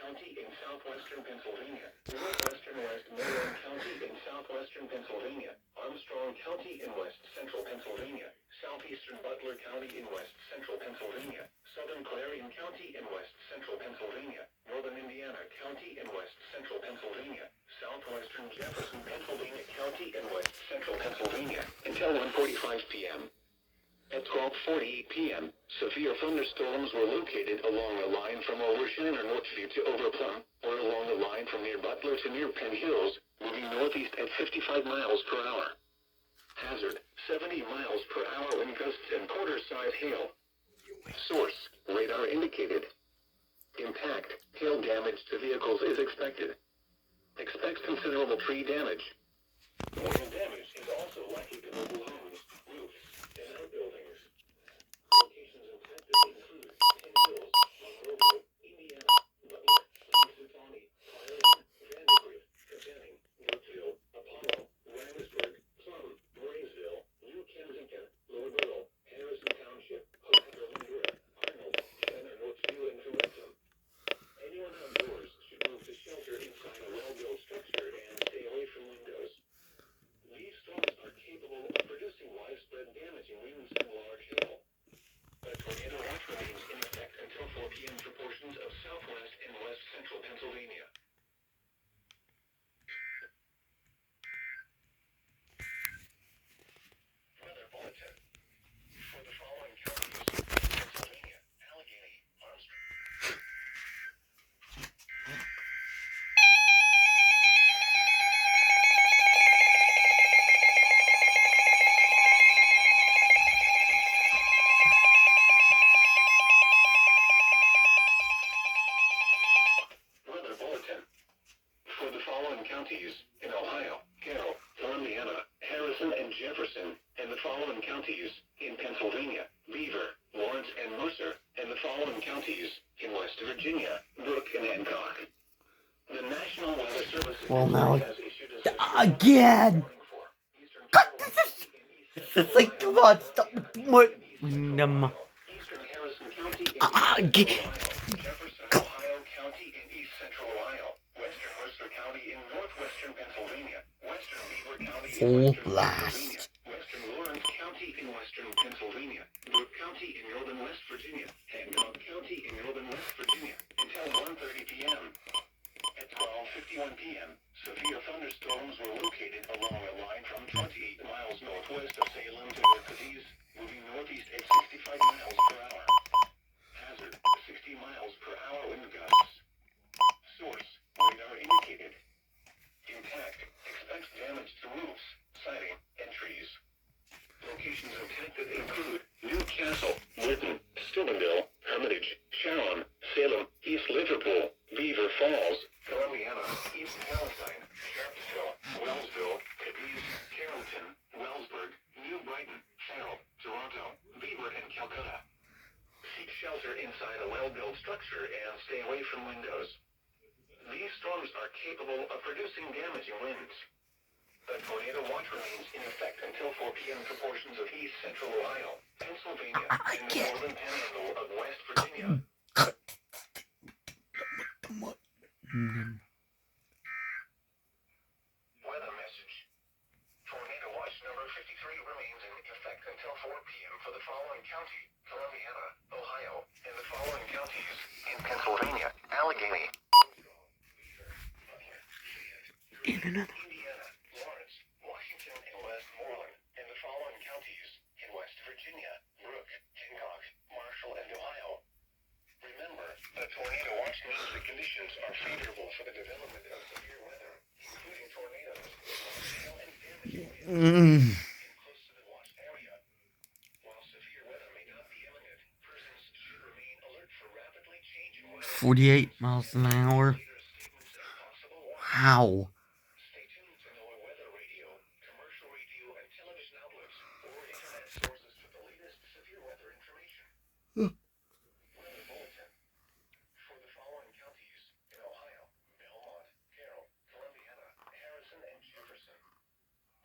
County in southwestern Pennsylvania, northwestern Westmoreland County in southwestern Pennsylvania, Armstrong County in west central Pennsylvania, southeastern Butler County in west central Pennsylvania, southern Clarion County in west central Pennsylvania, northern Indiana County in west central Pennsylvania, southwestern Jefferson Pennsylvania County in west central Pennsylvania, until 1:45 p.m. At 12:40 p.m., severe thunderstorms were located along a line from Overshan or Northview to Overplum, or along the line from near Butler to near Penn Hills, moving northeast at 55 miles per hour. Hazard, 70 miles per hour wind gusts and quarter-size hail. Source, radar indicated. Impact, hail damage to vehicles is expected. Expects considerable tree damage. Wind damage is also likely to mobile homes, roofs, and outbuildings. Locations affected include Penn Hills, Monroeville, Indiana, Butler, Punxsutawney, Clarion, Vandergrift, Katanning, Brookville, Apollo, Ramsburg, Plum, Marysville, New Kensington, Louisville, Harrison Township, Hohenderlingura, Arnold, Center, Northview, and Thunderstorm. Anyone outdoors should move to shelter inside a well-built structure and stay away from windows. These storms are capable of producing widespread damaging winds and large hail. A tornado watch remains in effect until 4 p.m. for portions of southwest and west central Pennsylvania. Weather bulletin. For the following counties, Pennsylvania, Allegheny, Armstrong. Weather bulletin. For the following counties in Ohio, Carroll, Columbiana, Harrison, and Jefferson, and the following counties in Pennsylvania, Beaver, Lawrence, and Mercer, and the following counties in West Virginia, Brooke, and Hancock. The National Weather Service has issued a Again! It's like, come on, stop. What? Eastern Harrison County in Jefferson, Ohio County in east central Ohio, western Mercer County in northwestern Pennsylvania, western Beaver County in Full western blast. Pennsylvania, western Lawrence County in western Pennsylvania, Brooke County in northern West Virginia, Hancock County in northern West Virginia, until 1:30 p.m. At 12:51 p.m., severe thunderstorms were located along a line from 28 miles northwest of Salem to near Cadiz, moving northeast at 65 miles per hour. Hazard, 60 miles per hour wind gusts. Source, radar indicated. Impact, expects damage to roofs, siding, and trees. Locations affected include Newcastle, Lytton, Steubenville, Hermitage, Sharon, Salem, East Liverpool, Beaver Falls, Columbiana, East Palestine, Sharpsville, Wellsville, Cadiz, Carrollton, Wellsburg, New Brighton, Farrell, Toronto, Beaver, and Calcutta. Seek shelter inside a well-built structure and stay away from windows. These storms are capable of producing damaging winds. A tornado watch remains in effect until 4 p.m. for portions of east central Ohio, Pennsylvania, and the northern panhandle of West Virginia. Weather message. Tornado watch number 53 remains in effect until 4 p.m. for the following county, Columbiana, Ohio, and the following counties in Pennsylvania, Allegheny, Indiana, Lawrence, Washington, and Westmoreland, and the following counties in West Virginia, Brooke, Hancock, Marshall, and Ohio. Remember, a tornado watch means the conditions are favorable for the development of severe weather, including tornadoes, large hail, and damaging winds close to the watch area. While severe weather may not be imminent, persons should remain alert for rapidly changing weather. 48 miles an hour. Wow. Stay tuned to NOAA weather radio, commercial radio, and television outlets, or internet sources for the latest severe weather information. Weather bulletin. For the following counties in Ohio, Belmont, Carroll, Columbiana, Harrison, and Jefferson.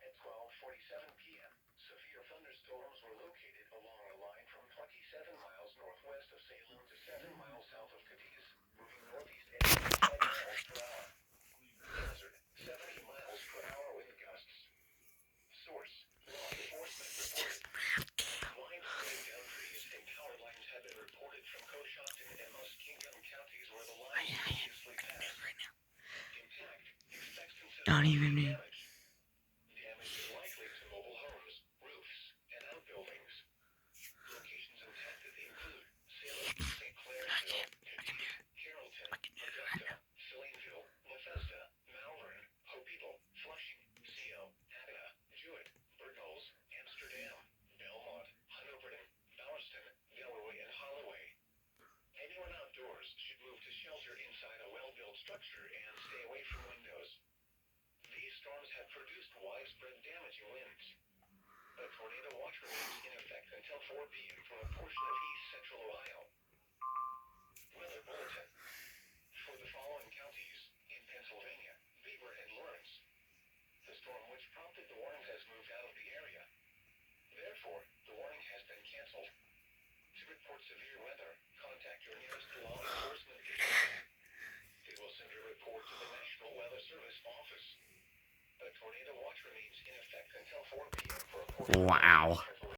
At 12:47 p.m., severe thunderstorms were located along a line from 27 miles northwest of Salem to 7 miles south of Cadiz, moving northeast at Don't even need. Damage is likely to mobile homes, roofs, and outbuildings. Locations impacted include Salem, St. Clairsville, Cadiz, Carrollton, Augusta, Salineville, Bethesda, Malvern, Hopewell, Flushing, CO, Adda, Jewett, Bernals, Amsterdam, Belmont, Huntington, Bowerston, Galloway, and Holloway. Anyone outdoors should move to shelter inside a well-built structure and stay away from windows. These storms have produced widespread damaging winds. A tornado watch remains in effect until 4 p.m. for a portion of east central Ohio. Weather bulletin. For the following counties in Pennsylvania, Beaver and Lawrence. The storm which prompted the warning has moved out of the area. Therefore, the warning has been canceled. To report severe weather, contact your nearest law enforcement agency. They will send your report to the National Weather Service office. A tornado watch remains in effect until 4 p.m. for a portion of Wow. Pennsylvania.